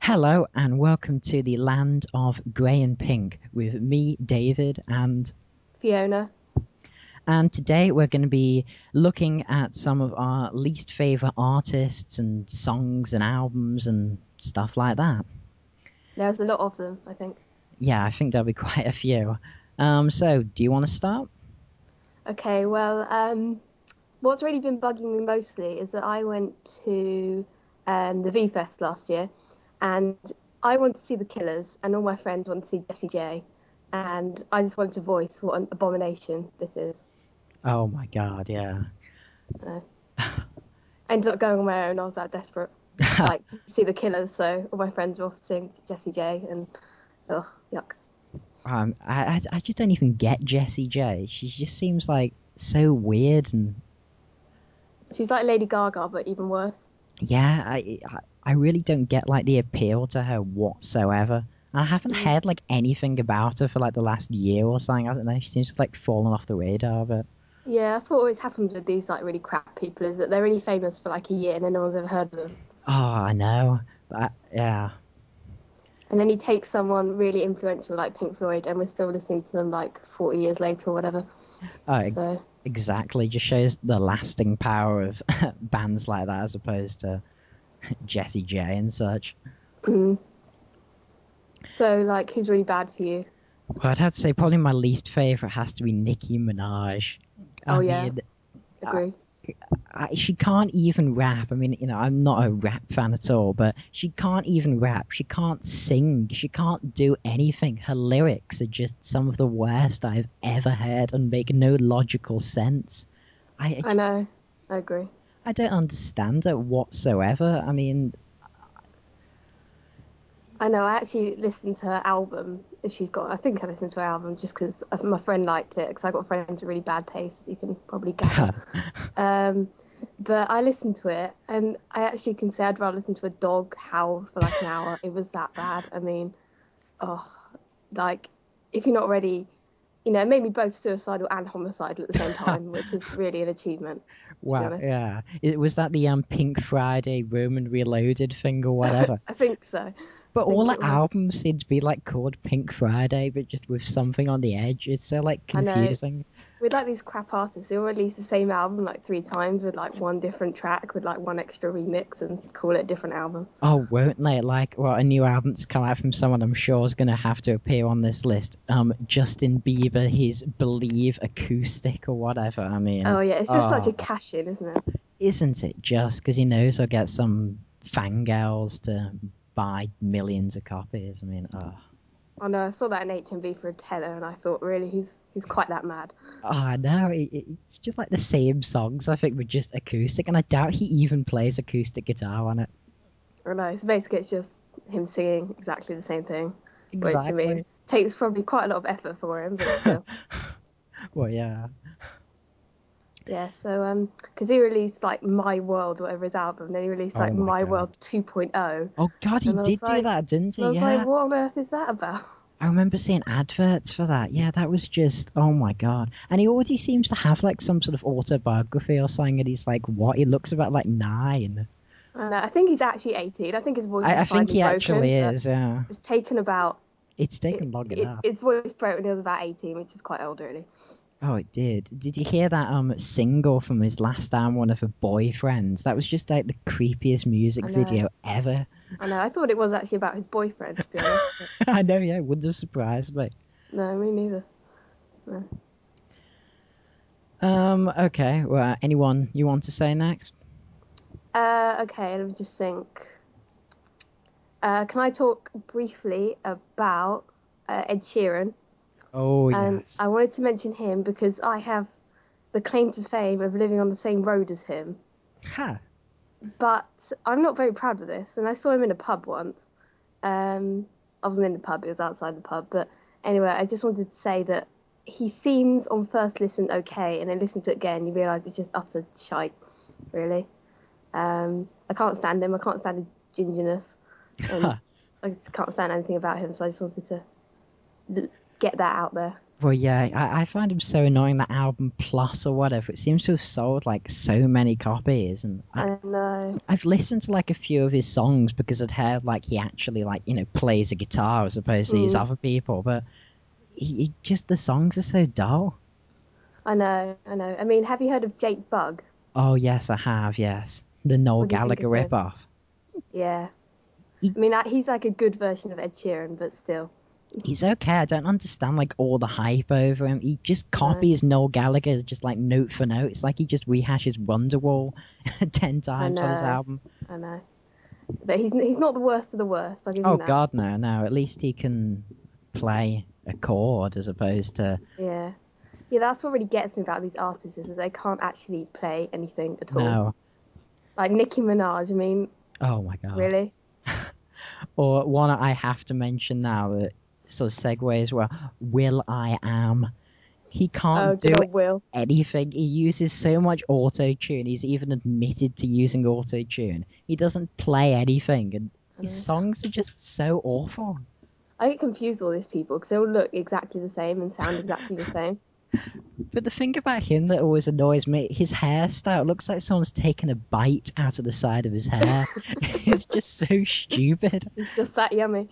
Hello and welcome to the land of grey and pink with me, David, Fiona. and today we're going to be looking at some of our least favorite artists and songs and albums and stuff like that. There's a lot of them, I think. Yeah, I think there'll be quite a few. So do you want to start? Okay, what's really been bugging me mostly is that I went to the V Fest last year and I wanted to see the Killers and all my friends wanted to see Jessie J. And I just wanted to voice what an abomination this is. Oh my God, yeah. Uh, I ended up going on my own, I was that desperate. Like, to see the Killers, so all my friends were off seeing Jessie J and, ugh, yuck. I just don't even get Jessie J. She just seems like so weird and She's like Lady Gaga, but even worse. yeah, I really don't get like the appeal to her whatsoever. And I haven't Mm. heard like anything about her for like the last year or something. I don't know. She seems to have, like fallen off the radar, but Yeah, that's what always happens with these like really crap people is that they're really famous for like a year and then no one's ever heard of them. oh, I know. Yeah. And then you take someone really influential like Pink Floyd and we're still listening to them like 40 years later or whatever. Oh, So, exactly. Just shows the lasting power of bands like that as opposed to Jessie J and such. mm. So like who's really bad for you? Well, I'd have to say probably my least favorite has to be Nicki Minaj. I Oh yeah, mean, agree. she can't even rap. I mean, I'm not a rap fan at all, but she can't even rap. She can't sing. She can't do anything. Her lyrics are just some of the worst I've ever heard and make no logical sense. I I just, know, I agree. I don't understand her whatsoever. I mean, I know, I actually listened to her album. I think I listened to her album just because my friend liked it because I got friends with really bad taste, you can probably gather. Um, but I listened to it, and I actually can say I'd rather listen to a dog howl for like an hour. It was that bad. I mean, oh, like if you're not ready, it made me both suicidal and homicidal at the same time, which is really an achievement, to be wow, honest. yeah. Was that the Pink Friday Roman Reloaded thing or whatever? I think so. But I all think the it was. albums seem to be like called Pink Friday, but just with something on the edge. It's so like I know. confusing. With like these crap artists, they'll release the same album like three times with like one different track with like one extra remix and call it a different album. Oh, won't they? Like, well, a new album's come out from someone I'm sure is going to have to appear on this list. Justin Bieber, his Believe acoustic or whatever. I mean, Oh yeah, it's just such a oh, cash in, isn't it? isn't it just because he knows he'll get some fangirls to buy millions of copies? I mean, oh. I know, I saw that in HMV for a tenner and I thought really he's quite that mad. Oh, no, it's just like the same songs, I think, with just acoustic, and I doubt he even plays acoustic guitar on it. I know, so basically it's just him singing exactly the same thing, which I mean Exactly. takes probably quite a lot of effort for him, but still. Well, yeah. Yeah, so because he released like My World, whatever his album, then he released Oh like my My God. World 2.0, Oh God, he and did do that, didn't he? I was like, Yeah. what on earth is that about? I remember seeing adverts for that. Yeah, that was just, oh my God. And he already seems to have like some sort of autobiography or something, and he's like, what? He looks about like 9. I know, I think he's actually 18. I think his voice I is think finally he broken, actually but is, yeah. it's taken about It's taken long enough. his voice broke when he was about 18, which is quite old, really. Oh, it did. Did you hear that single from his last album, one of her boyfriends? That was just like the creepiest music I know. video ever. I know. I thought it was actually about his boyfriend, to be honest. But I know, yeah, it wouldn't have surprised me. no, me neither. No. Okay. Well, anyone you want to say next? Okay, let me just think. Can I talk briefly about Ed Sheeran? Oh, And yes. I wanted to mention him because I have the claim to fame of living on the same road as him. Ha. But I'm not very proud of this. And I saw him in a pub once. I wasn't in the pub, it was outside the pub. But anyway, I just wanted to say that he seems on first listen okay, and then listen to it again, you realise it's just utter shite, really. I can't stand him. I can't stand his gingerness. And I just can't stand anything about him, so I just wanted to get that out there. Well, yeah, I find him so annoying, that album Plus or whatever. It seems to have sold like so many copies, and I know. I've listened to like a few of his songs because I'd heard like he actually like plays a guitar as opposed to these Mm, other people, but he just the songs are so dull. I know. I know. I mean, have you heard of Jake Bugg? Oh yes, I have. Yes, the Noel What do you think Gallagher of him? ripoff. Yeah. He, I mean, he's like a good version of Ed Sheeran, but still. he's okay. I don't understand like all the hype over him. He just No, copies Noel Gallagher just like note for note. It's like he just rehashes Wonderwall 10 times on his I album. know. But he's not the worst of the worst. I'll give Oh him that. God, no, no. At least he can play a chord as opposed to Yeah. Yeah, that's what really gets me about these artists is that they can't actually play anything at all. no. Like Nicki Minaj, I mean, Oh my God. really? Or one I have to mention now that sort of segues well. Will I Am. He Oh, can't good do old Will. anything. He uses so much auto tune. He's even admitted to using auto tune. He doesn't play anything, and I his know. songs are just so awful. I get confused with all these people because they all look exactly the same and sound exactly the same. But the thing about him that always annoys me, his hairstyle looks like someone's taken a bite out of the side of his hair. It's just so stupid. It's just that yummy.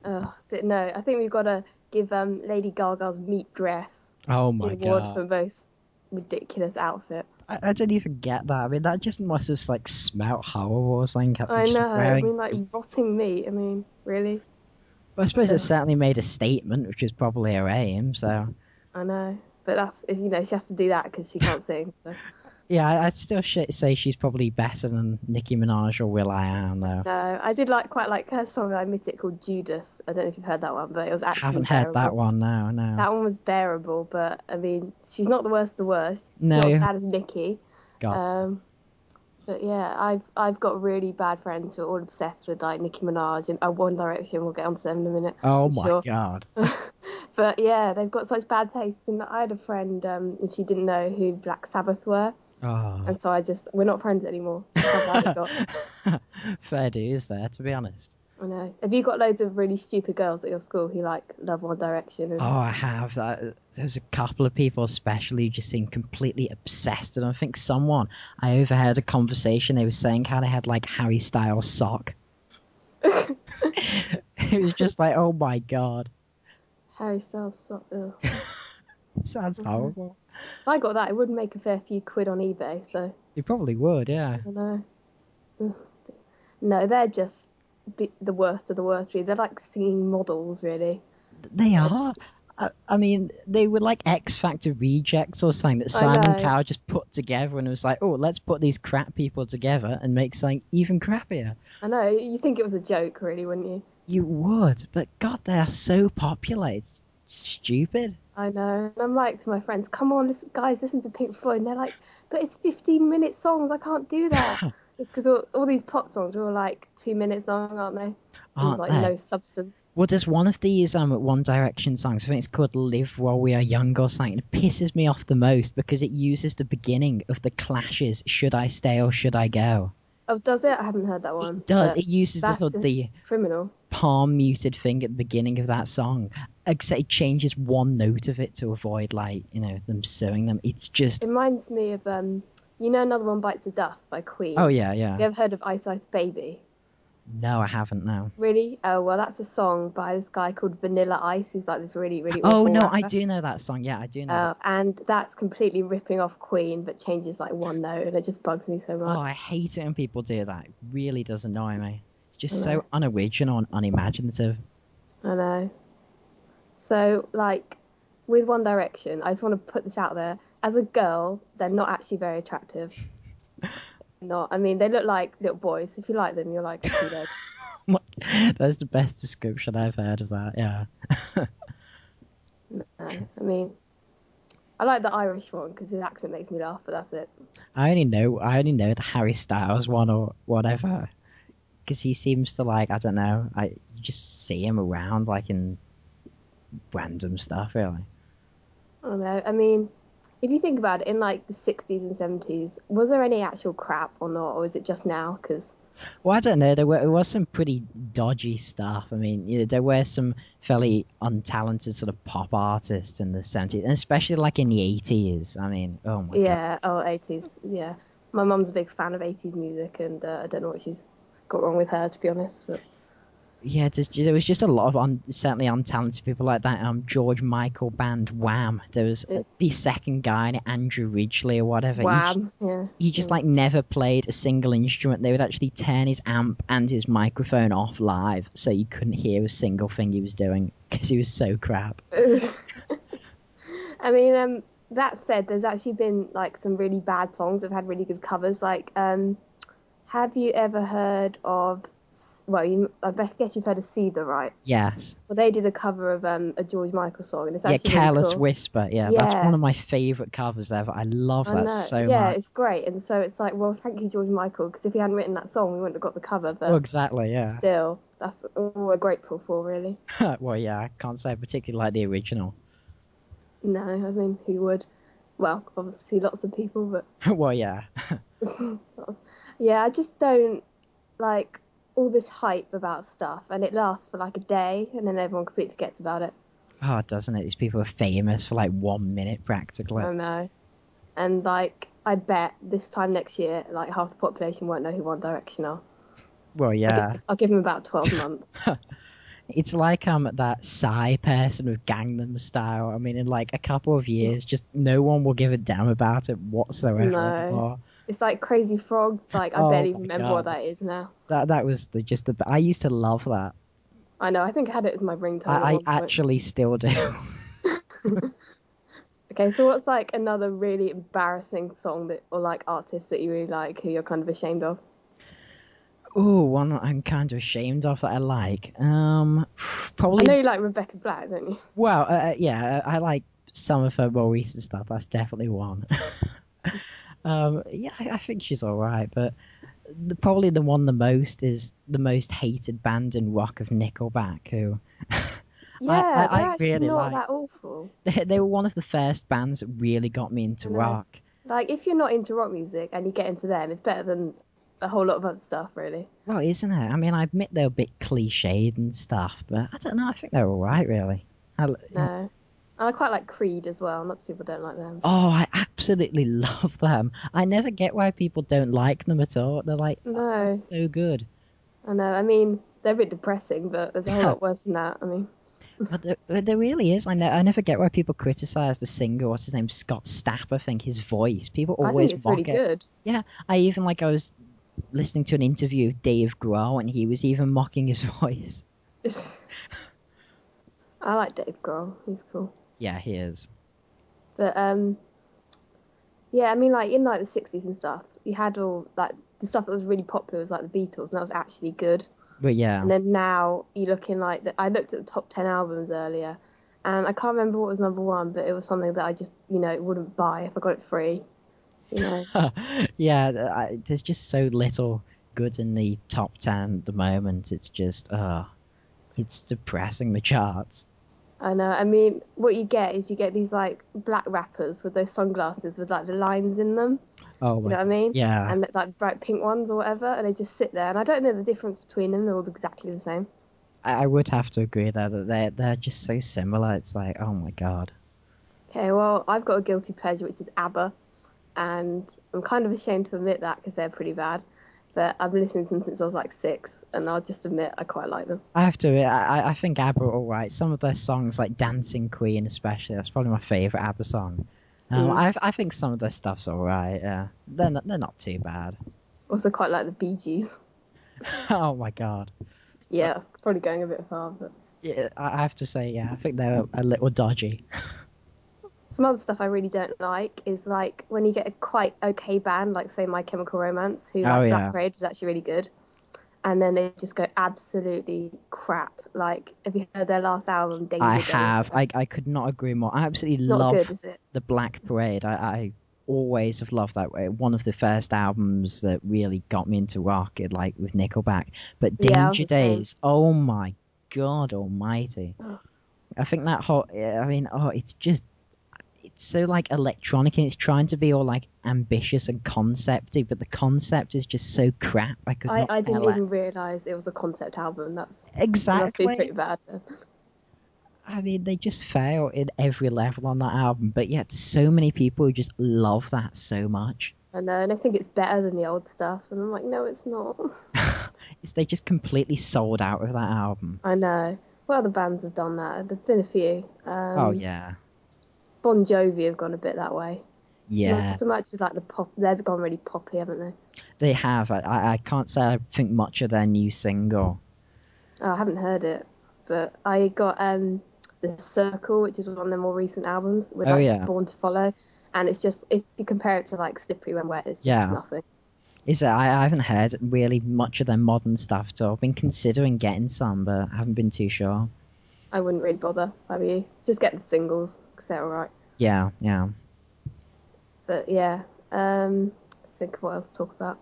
Oh, no, I think we've got to give Lady Gaga's meat dress Oh the my award God. for most ridiculous outfit. I don't even get that. I mean, that just must have like smelt horrible or something. I Just know. I wearing mean, like rotting meat. I mean, really? Well, I suppose it Ugh, certainly made a statement, which is probably her aim. So I know. But that's if she has to do that because she can't sing. So. yeah, I'd still say she's probably better than Nicki Minaj or Will I Am, though. No, I did quite like her song. I admit it called Judas. I don't know if you've heard that one, but it was actually Haven't heard that bearable. one. No, no, That one was bearable, but I mean, she's not the worst of the worst. She's not as no. bad as Nicki. God, Um, but yeah, I've got really bad friends who are all obsessed with like Nicki Minaj and One Direction. We'll get onto them in a minute, oh I'm my sure. God. But yeah, they've got such bad taste. And I had a friend, and she didn't know who Black Sabbath were, Oh. and so we're not friends anymore. That's how bad it got. Fair dues there, to be honest. I know. Have you got loads of really stupid girls at your school who like love One Direction? Oh, I have. There's a couple of people, especially, who just seem completely obsessed. And I think I overheard a conversation. They were saying how they had like Harry Styles sock. It was just like, oh my God, Harry Styles. sounds horrible. If I got that, it would make a fair few quid on eBay. So You probably would, yeah. I know. Ugh. No, they're just the worst of the worst. Really, they're like singing models, really. They are. I mean, they were like X Factor rejects or something that I Simon know. Cowell just put together and was like, oh, let's put these crap people together and make something even crappier. I know. You think it was a joke, really, wouldn't you? You would, but God, they are so popular. It's stupid. I know. And I'm like to my friends, come on, guys, listen to Pink Floyd. And they're like, but it's 15-minute songs. I can't do that. It's because all these pop songs are all like 2 minutes long, aren't they? And there's Aren't like they? no substance. Well, there's one of these One Direction songs. I think it's called "Live While We Are Young" or something. It pisses me off the most because it uses the beginning of the Clash's "Should I Stay or Should I Go." Oh, does it? I haven't heard that one. It does. But It uses that's sort of just the criminal. palm muted thing at the beginning of that song. Except it changes one note of it to avoid them suing them. It's just. It reminds me of Another One Bites the Dust by Queen. Oh yeah, Have you yeah. ever heard of Ice Ice Baby? No, I haven't. No. Really? Oh, well, that's a song by this guy called Vanilla Ice, who's like this really, really Oh awful no, rapper. I do know that song. Yeah, I do know. That. And that's completely ripping off Queen, but changes like one note, and it just bugs me so Oh, much. I hate it when people do that. It really does annoy me. It's just I know. so unoriginal and unimaginative. I know. So, like, with One Direction, I just want to put this out there. As a girl, they're not actually very attractive. Not. I mean, they look like little boys. If you like them, you're like, okay, then. That's the best description I've heard of that. Yeah. No. I mean, I like the Irish one because his accent makes me laugh, but that's it. I only know the Harry Styles one or whatever, because he seems to like, I don't know, you just see him around like in random stuff, really. I don't know. I mean, if you think about it, in like the 60s and 70s, was there any actual crap or not, or is it just now? Because Well, I don't know. There was some pretty dodgy stuff. I mean, there were some fairly untalented sort of pop artists in the 70s, and especially like in the 80s. I mean, oh my god. Yeah, oh, 80s. Yeah. My mum's a big fan of 80s music, and I don't know what she's got wrong with her, to be honest. But Yeah, there was just a lot of certainly untalented people like that. George Michael band Wham. There was the second guy, Andrew Ridgeley or whatever. Wham, yeah. He just like never played a single instrument. They would actually turn his amp and his microphone off live, so you couldn't hear a single thing he was doing because he was so crap. I mean, that said, there's actually been like some really bad songs that have had really good covers. Like, have you ever heard of? Well, I guess you've heard of Seether, right? Yes. Well, they did a cover of a George Michael song, and it's actually Careless really cool. Whisper. Yeah, that's one of my favourite covers ever. I love that so much. Yeah, it's great, and so it's like, well, thank you, George Michael, because if he hadn't written that song, we wouldn't have got the cover. But exactly, yeah. Still, that's all we're grateful for, really. Well, yeah, I can't say I particularly like the original. No, I mean, who would? Well, obviously, lots of people, but well, yeah. Yeah, I just don't like all this hype about stuff, and it lasts for like a day, and then everyone completely forgets about it. Oh, doesn't it? These people are famous for like 1 minute practically. I know. And like, I bet this time next year, like half the population won't know who One Direction are. Well, yeah. I'll give them about 12 months. It's like that Psy person with Gangnam Style. I mean, in like a couple of years, just no one will give a damn about it whatsoever anymore. It's like Crazy Frog. Like, I barely remember what that is now. That was I used to love that. I know. I think I had it as my ringtone. I actually still do. Okay, so what's like another really embarrassing song or like artist that you really like, who you're kind of ashamed of? Oh, one that I'm kind of ashamed of that I like. Probably. I know you like Rebecca Black, don't you? Well, yeah, I like some of her more recent stuff. That's definitely one. Yeah, I think she's all right, but probably the one the most is the most hated band in rock of Nickelback, who yeah, they're I actually really not that awful. They were one of the first bands that really got me into rock. Like, if you're not into rock music and you get into them, it's better than a whole lot of other stuff, really. Well, isn't it? I mean, I admit they're a bit cliched and stuff, but I don't know. I think they're all right, really. No. I quite like Creed as well. Lots of people don't like them. Oh, I absolutely love them. I never get why people don't like them at all. They're like, no, so good. I know. I mean, they're a bit depressing, but there's a whole lot worse than that. I mean, but there really is. I never get why people criticize the singer. What's his name? Scott Stapp. I think his voice. People always I think it's really good. Yeah, I was listening to an interview with Dave Grohl, and he was even mocking his voice. I like Dave Grohl. He's cool. Yeah, he is. But yeah, I mean, like in like the 60s and stuff, you had all like the stuff that was really popular was like the Beatles, and that was actually good. But yeah. And then now you look in like I looked at the top 10 albums earlier, and I can't remember what was number one, but it was something that I just wouldn't buy if I got it free. Yeah, there's just so little good in the top 10 at the moment. It's just it's depressing, the charts. I know. I mean, what you get is these like black rappers with those sunglasses with like the lines in them. Oh, you know what I mean? Yeah. And like bright pink ones or whatever, and they just sit there. And I don't know the difference between them. They're all exactly the same. I would have to agree there that they're just so similar. It's like, oh my god. Okay, well, I've got a guilty pleasure, which is ABBA, and I'm kind of ashamed to admit that because they're pretty bad. But I've been listening to them since I was like 6, and I'll just admit I quite like them. I have to admit, I think ABBA are alright. Some of their songs, like Dancing Queen especially, that's probably my favourite ABBA song. I think some of their stuff's alright, yeah. They're not too bad. Also quite like the Bee Gees. Oh my god. Yeah, probably going a bit far, but... Yeah, I have to say, yeah, I think they're a little dodgy. Some other stuff I really don't like is like when you get a quite okay band, like say My Chemical Romance, who like Black Parade was actually really good, and then they just go absolutely crap. Like, have you heard their last album, Danger I Days? have. I could not agree more. I absolutely love good, is it? the Black Parade. I always have loved that. One of the first albums that really got me into rock, like with Nickelback. But Danger Days, oh my god almighty. I think that whole, it's just, it's so like electronic, and it's trying to be all like ambitious and concepty, but the concept is just so crap. I could not I care didn't less. even realise it was a concept album. It must be Exactly. pretty bad then. I mean, they just fail in every level on that album, but yet there's so many people who just love that so much. I know, and I think it's better than the old stuff, and I'm like, no, it's not. They just completely sold out of that album. I know. What other bands have done that? There's been a few. Oh yeah. Bon Jovi have gone a bit that way. Yeah. Not so much with like the pop. They've gone really poppy, haven't they? They have. I can't say I think much of their new single. Oh, I haven't heard it, but I got The Circle, which is one of their more recent albums with Born to Follow, and it's just, if you compare it to like Slippery When Wet, it's just nothing. Is it? I haven't heard really much of their modern stuff at all. I've been considering getting some, but I haven't been too sure. I wouldn't really bother, have you? Just get the singles, because they're alright. Yeah. But yeah, think of what else to talk about.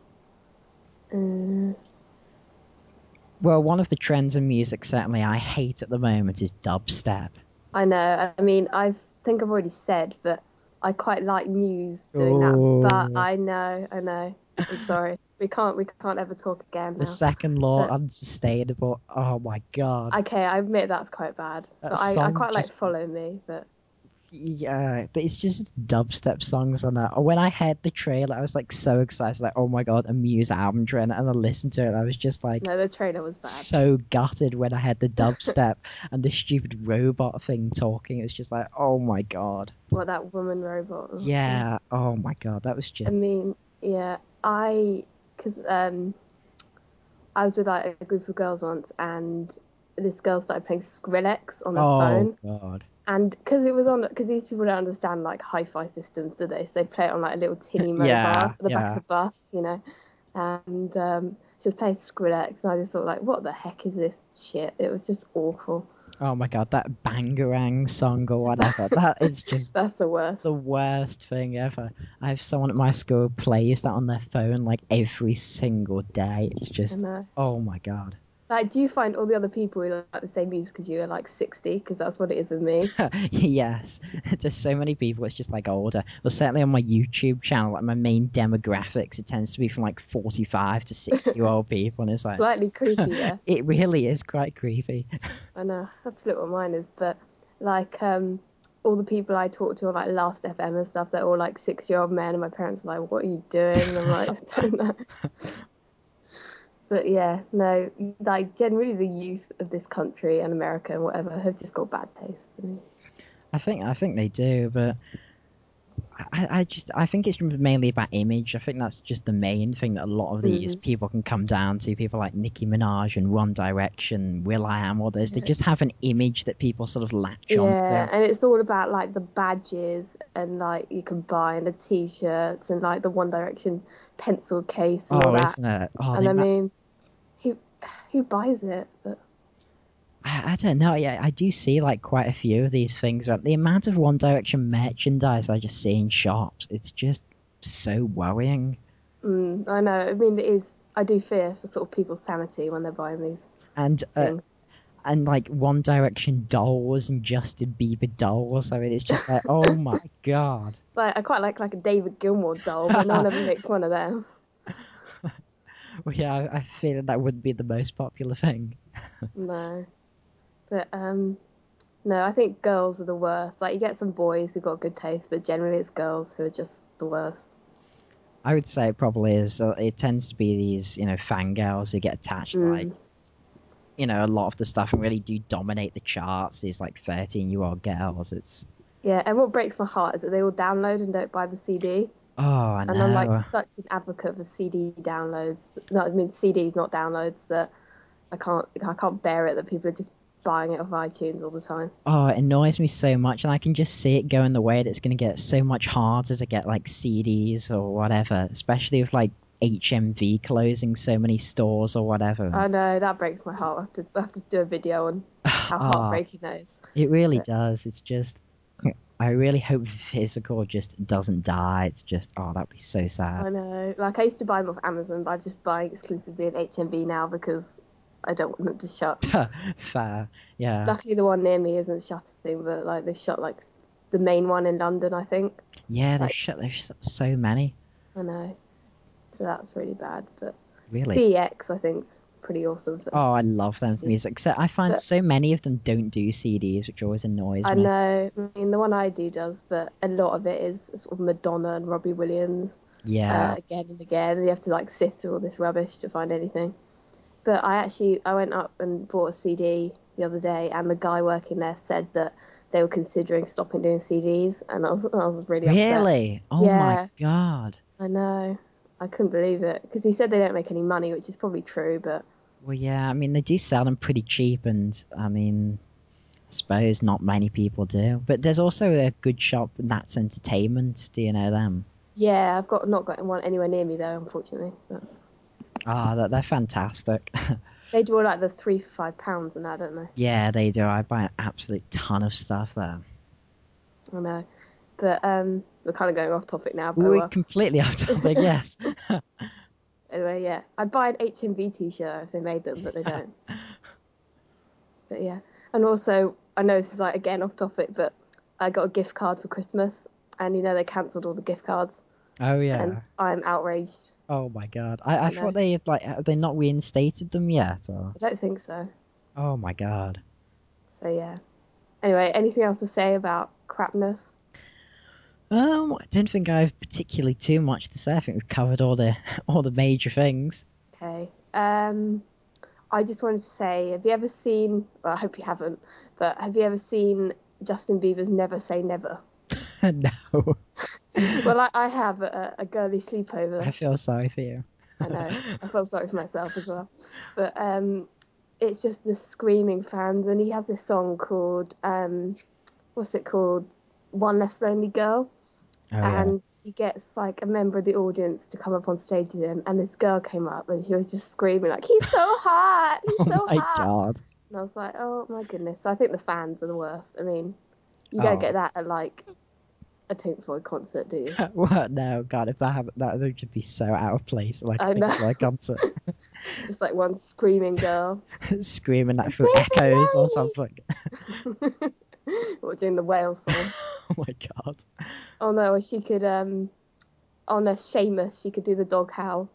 Well, one of the trends in music certainly I hate at the moment is dubstep. I know. I mean, I think I've already said, but I quite like Muse doing that. But I know. I'm sorry. We can't ever talk again now. The second law, unsustainable. Oh my god. Okay, I admit that's quite bad. But I quite like Follow Me, but yeah, but it's just dubstep songs on that. When I heard the trailer, I was like so excited, like, oh my god, a Muse album trailer, and I listened to it, and I was just like, no, the trailer was bad. So gutted when I heard the dubstep and the stupid robot thing talking. It was just like, oh my god. What, that woman robot? Yeah. Oh my god, that was just. I mean, yeah, because I was with like a group of girls once, and this girl started playing Skrillex on her phone. Oh god. And because these people don't understand like hi-fi systems, do they? So they play it on like a little tinny mobile at the back of the bus, you know. And she was playing Skrillex, and I just thought, like, what the heck is this shit? It was just awful. Oh my god, that Bangarang song or whatever, that is just that's the worst. The worst thing ever. I have someone at my school who plays that on their phone like every single day. It's just, oh my god. Like, do you find all the other people who like the same music as you are like 60? Because that's what it is with me. Yes. There's so many people, it's just like older. Well, certainly on my YouTube channel, like my main demographics, it tends to be from like 45 to 60-year-old people. And it's like... Slightly creepy, yeah. It really is quite creepy. I know. I have to look what mine is. But like all the people I talk to on like Last FM and stuff, they're all like 6-year-old men. And my parents are like, what are you doing? And I'm like, I don't know. But yeah, no, like generally the youth of this country and America and whatever have just got bad taste. I think they do, but I think it's mainly about image. I think that's just the main thing that a lot of these people can come down to. People like Nicki Minaj and One Direction, will.i.am, others. They just have an image that people sort of latch onto. Yeah, and it's all about like the badges and like you can buy and the t-shirts and like the One Direction pencil case and all that. Isn't it? Oh, and I mean, who buys it? But I don't know. Yeah, I do see like quite a few of these things. The amount of One Direction merchandise I just see in shops, it's just so worrying. I know. I mean, it is. I do fear for sort of people's sanity when they're buying these things. And like One Direction dolls and Justin Bieber dolls. I mean, it's just like, oh my god. It's like I quite like a David Gilmour doll, but no one ever makes one of them. Well, yeah, I feel that wouldn't be the most popular thing. No. But, no, I think girls are the worst. Like, you get some boys who've got good taste, but generally it's girls who are just the worst. I would say it probably is. It tends to be these, fangirls who get attached to, like, a lot of the stuff and really do dominate the charts. These, like, 13-year-old girls. It's... Yeah, and what breaks my heart is that they all download and don't buy the CD. Oh, I know. And I'm, like, such an advocate for CD downloads. No, I mean, CDs, not downloads, that I can't bear it that people are just buying it off iTunes all the time. Oh, it annoys me so much, and I can just see it going the way that it's going to get so much harder to get like CDs or whatever, especially with like HMV closing so many stores or whatever. I know, that breaks my heart. I have to do a video on how heartbreaking that is. It really does. It's just, I really hope physical just doesn't die. It's just, that'd be so sad. I know. Like, I used to buy them off Amazon, but I'm just buying exclusively an HMV now because I don't want them to shut. Fair, yeah. Luckily, the one near me isn't shutting, but like they've shut like the main one in London, I think. Yeah, Like, there's so many. I know. So that's really bad. But Really? CEX, I think, is pretty awesome. Oh, I love them for music. Except I find But so many of them don't do CDs, which always annoys I me. know. I mean, the one I do does, but a lot of it is sort of Madonna and Robbie Williams Yeah. again and again. And you have to like sift through all this rubbish to find anything. But I went up and bought a CD the other day, and the guy working there said that they were considering stopping doing CDs, and I was really upset. Really? Oh my Yeah, God. I know. I couldn't believe it because he said they don't make any money, which is probably true. But Well, yeah, I mean, they do sell them pretty cheap, and I mean, I suppose not many people do. But there's also a good shop, and that's Entertainment. Do you know them? yeah, not got one anywhere near me though, unfortunately. But Ah, they're fantastic. they do all like the 3 for £5 and that, don't they? Yeah, they do. I buy an absolute ton of stuff there. I know. But we're kind of going off topic now. But We're completely off topic, yes. Anyway, yeah, I'd buy an HMV t-shirt if they made them, but they don't. But yeah, and also I know this is like again off topic, but I got a gift card for Christmas, and they cancelled all the gift cards, Oh, yeah. and I'm outraged. Oh my God. I thought they had, like, have they not reinstated them yet? Or... I don't think so. Oh my God. So yeah. Anyway, anything else to say about crapness? I don't think I have particularly too much to say. I think we've covered all the major things. Okay. I just wanted to say, have you ever seen? Well, I hope you haven't. But have you ever seen Justin Bieber's "Never Say Never"? No. Well, I have a girly sleepover. I feel sorry for you. I know. I felt sorry for myself as well. But it's just the screaming fans, and he has this song called what's it called? One Less Lonely Girl. Oh, yeah. And he gets like a member of the audience to come up on stage with him, and this girl came up and she was just screaming like, "He's so hot! He's so Oh my hot!" God. And I was like, "Oh my goodness!" So I think the fans are the worst. I mean, you don't get that at like a Pink Floyd concert, do you? What? No, God, if that happened, that would just be so out of place, like I a know. Pink Floyd concert. Just like one screaming girl. Screaming that through echoes or something. Or doing the whale song. Oh my God. Oh no, or she could on a Seamus, she could do the dog howl.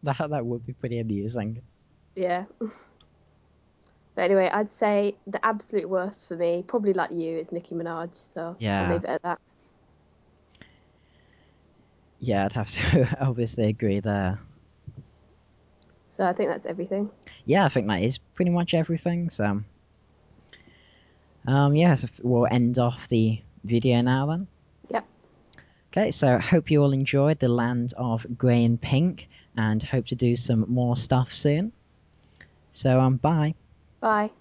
That would be pretty amusing. Yeah. But anyway, I'd say the absolute worst for me, probably like you, is Nicki Minaj. So Yeah. I'll leave it at that. Yeah, I'd have to obviously agree there. So I think that's everything. Yeah, I think that is pretty much everything. So, yeah, so we'll end off the video now then. Yep. Okay, so hope you all enjoyed the land of grey and pink, and hope to do some more stuff soon. So, bye. Bye.